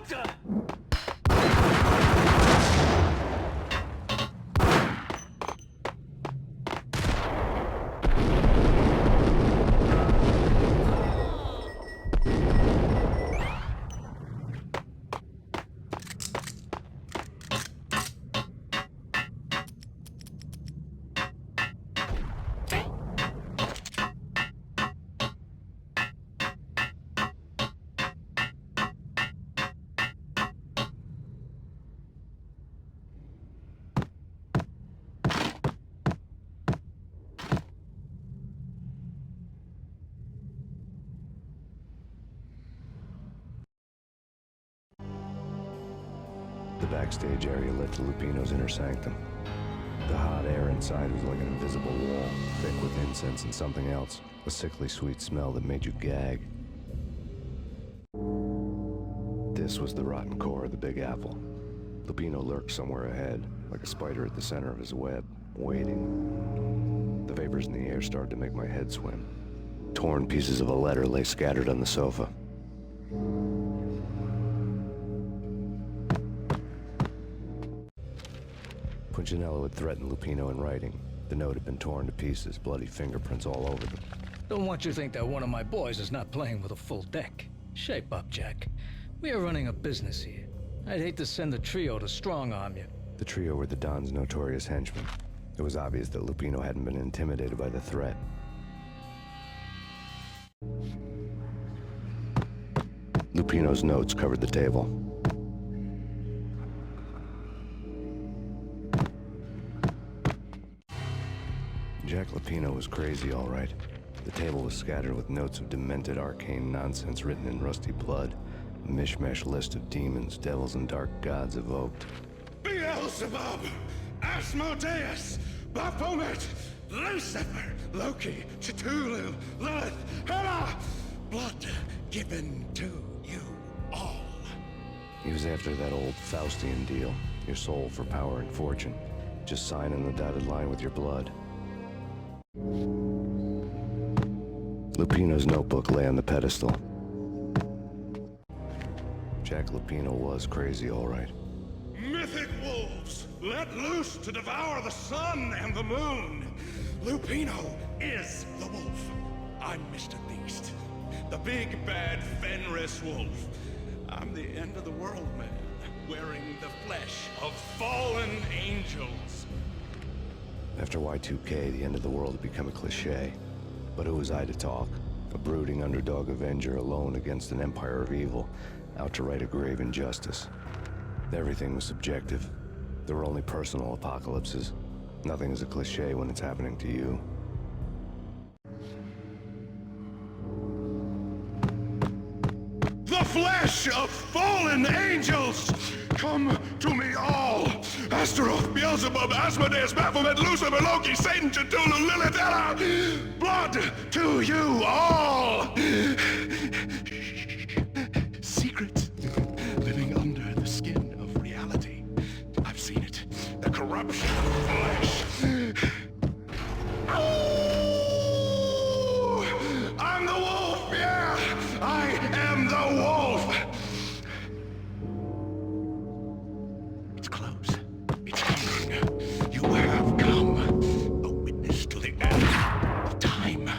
What the? The backstage area led to Lupino's inner sanctum. The hot air inside was like an invisible wall, thick with incense and something else, a sickly sweet smell that made you gag. This was the rotten core of the Big Apple. Lupino lurked somewhere ahead, like a spider at the center of his web, waiting. The vapors in the air started to make my head swim. Torn pieces of a letter lay scattered on the sofa. Punchinello had threatened Lupino in writing. The note had been torn to pieces, bloody fingerprints all over them. Don't want you to think that one of my boys is not playing with a full deck. Shape up, Jack. We are running a business here. I'd hate to send the trio to strong-arm you. The trio were the Don's notorious henchmen. It was obvious that Lupino hadn't been intimidated by the threat. Lupino's notes covered the table. Jack Lupino was crazy, all right. The table was scattered with notes of demented arcane nonsense written in rusty blood. A mishmash list of demons, devils, and dark gods evoked. Beelzebub, Asmodeus, Baphomet, Lucifer, Loki, Cthulhu, Lilith, Hela, blood given to you all. He was after that old Faustian deal, your soul for power and fortune. Just sign on the dotted line with your blood. Lupino's notebook lay on the pedestal. Jack Lupino was crazy, all right. Mythic wolves, let loose to devour the sun and the moon. Lupino is the wolf. I'm Mr. Beast, the big bad Fenris wolf. I'm the end of the world man, wearing the flesh of fallen angels. After Y2K, the end of the world had become a cliché. But who was I to talk? A brooding underdog avenger alone against an empire of evil, out to right a grave injustice. Everything was subjective. There were only personal apocalypses. Nothing is a cliché when it's happening to you. The flesh of fallen angels! Come to me all! Astaroth, Beelzebub, Asmodeus, Baphomet, Lucifer, Loki, Satan, Cthulhu, Lilith, Hela! Blood to you all! Secret living under the skin of reality. I've seen it. The corruption of flesh. Oh! I'm the wolf, yeah! I am the wolf! It's close. It's coming. You have come. A witness to the end of time.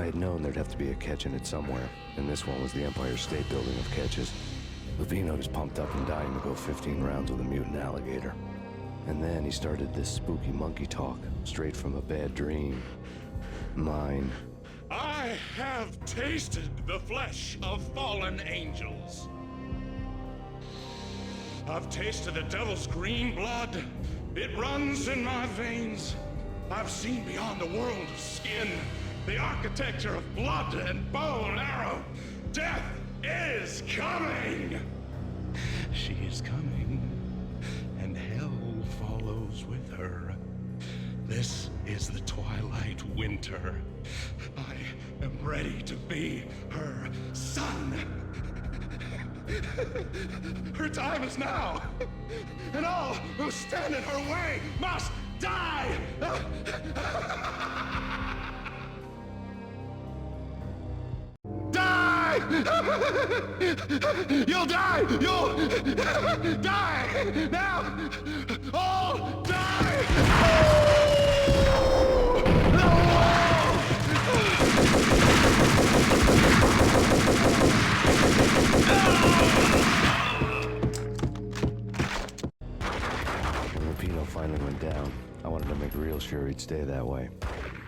had known there'd have to be a catch in it somewhere, and this one was the Empire State Building of catches. Lupino was pumped up and dying to go 15 rounds with a mutant alligator. And then he started this spooky monkey talk, straight from a bad dream. Mine. I have tasted the flesh of fallen angels. I've tasted the devil's green blood. It runs in my veins. I've seen beyond the world of skin, the architecture of blood and bow and arrow. Death is coming! She is coming, and hell follows with her. This is the twilight winter. I am ready to be her son. Her time is now, and all who stand in her way must die! Die! You'll die! You'll die! Now! All die! When Lupino finally went down, I wanted to make real sure he'd stay that way.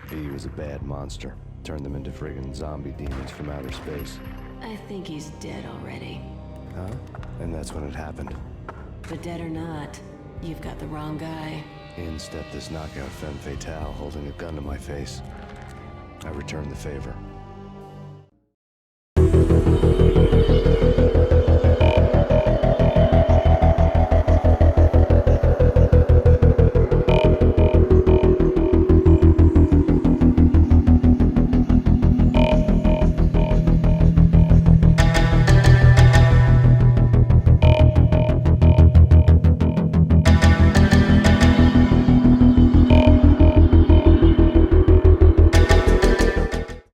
He was a bad monster. Turned them into friggin' zombie demons from outer space. I think he's dead already. Huh? And that's when it happened. But dead or not, you've got the wrong guy. In stepped this knockout femme fatale holding a gun to my face. I returned the favor.